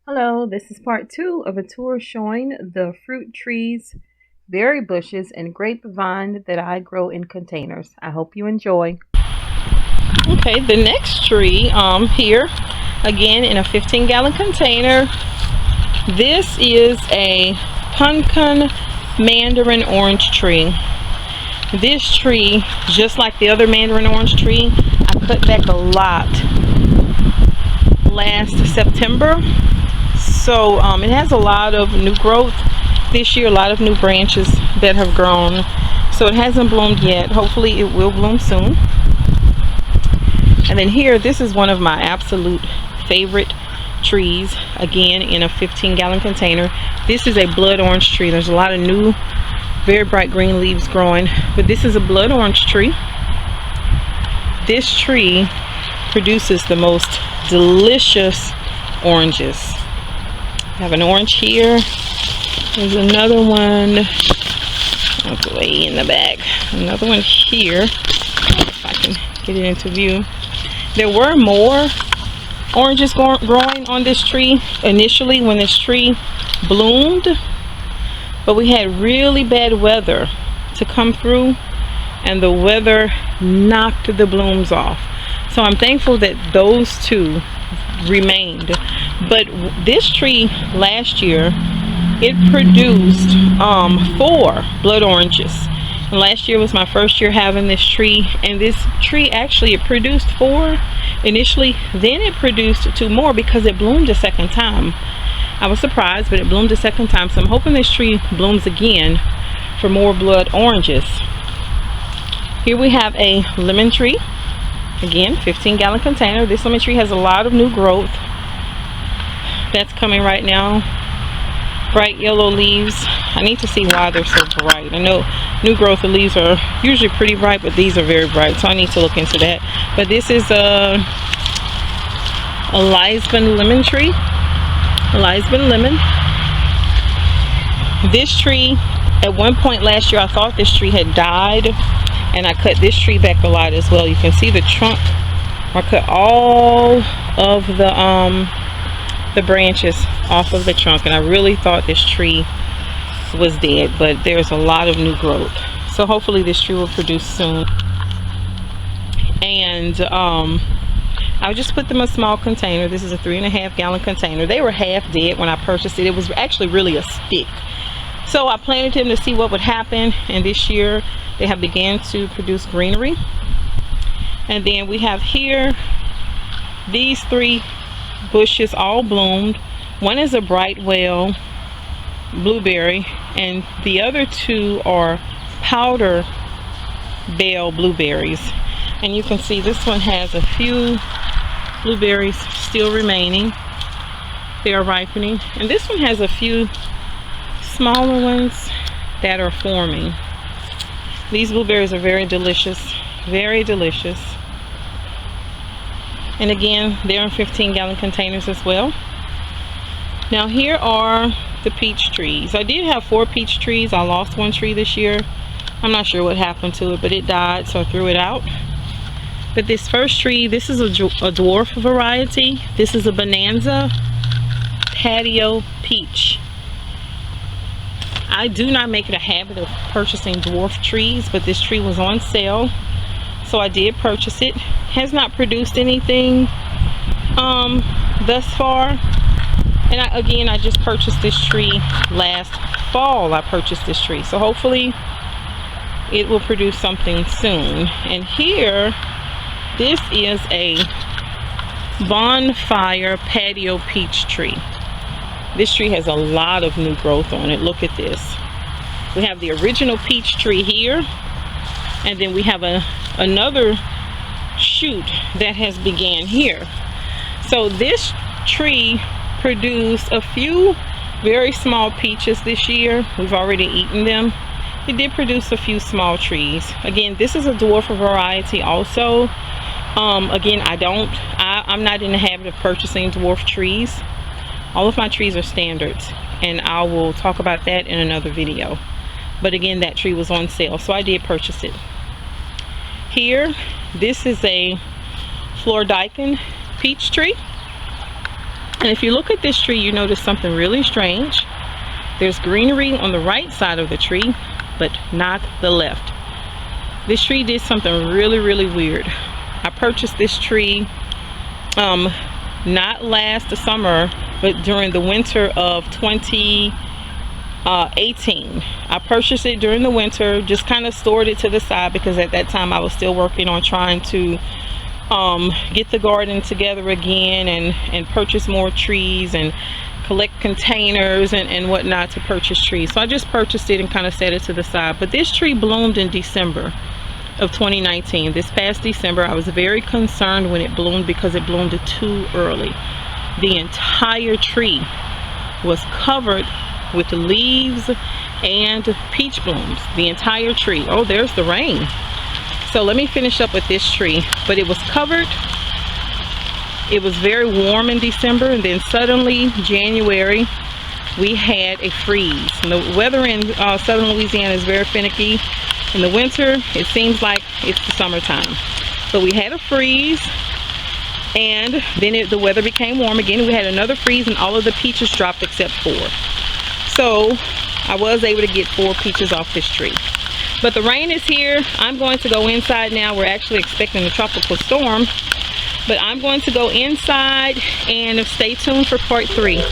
Hello, this is part two of a tour showing the fruit trees, berry bushes, and grapevine that I grow in containers. I hope you enjoy. Okay, the next tree here, again in a 15-gallon container. This is a pumpkin mandarin orange tree. This tree, just like the other mandarin orange tree, I cut back a lot last September. So it has a lot of new growth this year, a lot of new branches that have grown. So it hasn't bloomed yet. Hopefully it will bloom soon. And then here, this is one of my absolute favorite trees, again in a 15-gallon container. This is a blood orange tree. There's a lot of new, very bright green leaves growing, but this is a blood orange tree. This tree produces the most delicious oranges. I have an orange here. There's another one way in the back. Another one here. If I can get it into view. There were more oranges growing on this tree initially when this tree bloomed, but we had really bad weather to come through, and the weather knocked the blooms off. So I'm thankful that those two remained. But this tree last year, it produced 4 blood oranges. And last year was my first year having this tree, and this tree actually, it produced 4 initially, then it produced 2 more because it bloomed a second time. I was surprised, but it bloomed a second time, so I'm hoping this tree blooms again for more blood oranges. Here we have a lemon tree. Again, 15-gallon container. This lemon tree has a lot of new growth that's coming right now. Bright yellow leaves. I need to see why they're so bright. I know new growth of leaves are usually pretty bright, but these are very bright, so I need to look into that. But this is a Lisbon lemon tree. Lisbon lemon. This tree, at one point last year, I thought this tree had died, and I cut this tree back a lot as well. You can see the trunk. I cut all of the branches off of the trunk, and I really thought this tree was dead, but there's a lot of new growth. So hopefully this tree will produce soon. And I just put them in a small container. This is a 3.5-gallon container. They were half dead when I purchased it. It was actually really a stick. So I planted them to see what would happen, and this year they have begun to produce greenery. And then we have here these 3 bushes all bloomed. One is a bright well blueberry, and the other 2 are powder bell blueberries. And you can see this one has a few blueberries still remaining. They are ripening, and this one has a few smaller ones that are forming. These blueberries are very delicious, very delicious. And again, they're in 15-gallon containers as well. Now here are the peach trees. I did have 4 peach trees. I lost 1 tree this year. I'm not sure what happened to it, but it died, so I threw it out. But this first tree, this is a dwarf variety. This is a Bonanza patio peach. I do not make it a habit of purchasing dwarf trees, but this tree was on sale, so I did purchase it. Has not produced anything thus far. And I just purchased this tree last fall. I purchased this tree, so hopefully it will produce something soon. And here, this is a bonfire patio peach tree. This tree has a lot of new growth on it. Look at this. We have the original peach tree here, and then we have another shoot that has began here. So this tree produced a few very small peaches this year. We've already eaten them. It did produce a few small trees. Again, this is a dwarf variety also. Again, I'm not in the habit of purchasing dwarf trees. All of my trees are standards, and I will talk about that in another video. But again, that tree was on sale, so I did purchase it. Here, this is a Dyken peach tree. And if you look at this tree, you notice something really strange. There's greenery on the right side of the tree, but not the left. This tree did something really, really weird. I purchased this tree not last summer, but during the winter of 2018. I purchased it during the winter, just kind of stored it to the side because at that time I was still working on trying to get the garden together again and purchase more trees and collect containers and whatnot to purchase trees. So I just purchased it and kind of set it to the side. But this tree bloomed in December of 2019. This past December, I was very concerned when it bloomed because it bloomed too early. The entire tree was covered with leaves and peach blooms. The entire tree. Oh, there's the rain. So let me finish up with this tree. But it was covered. It was very warm in December, and then suddenly January we had a freeze. And the weather in southern Louisiana is very finicky. In the winter, it seems like it's the summertime. So we had a freeze, and then the weather became warm again. We had another freeze, and all of the peaches dropped except 4. So I was able to get 4 peaches off this tree. But the rain is here. I'm going to go inside now. We're actually expecting a tropical storm. But I'm going to go inside and stay tuned for part 3.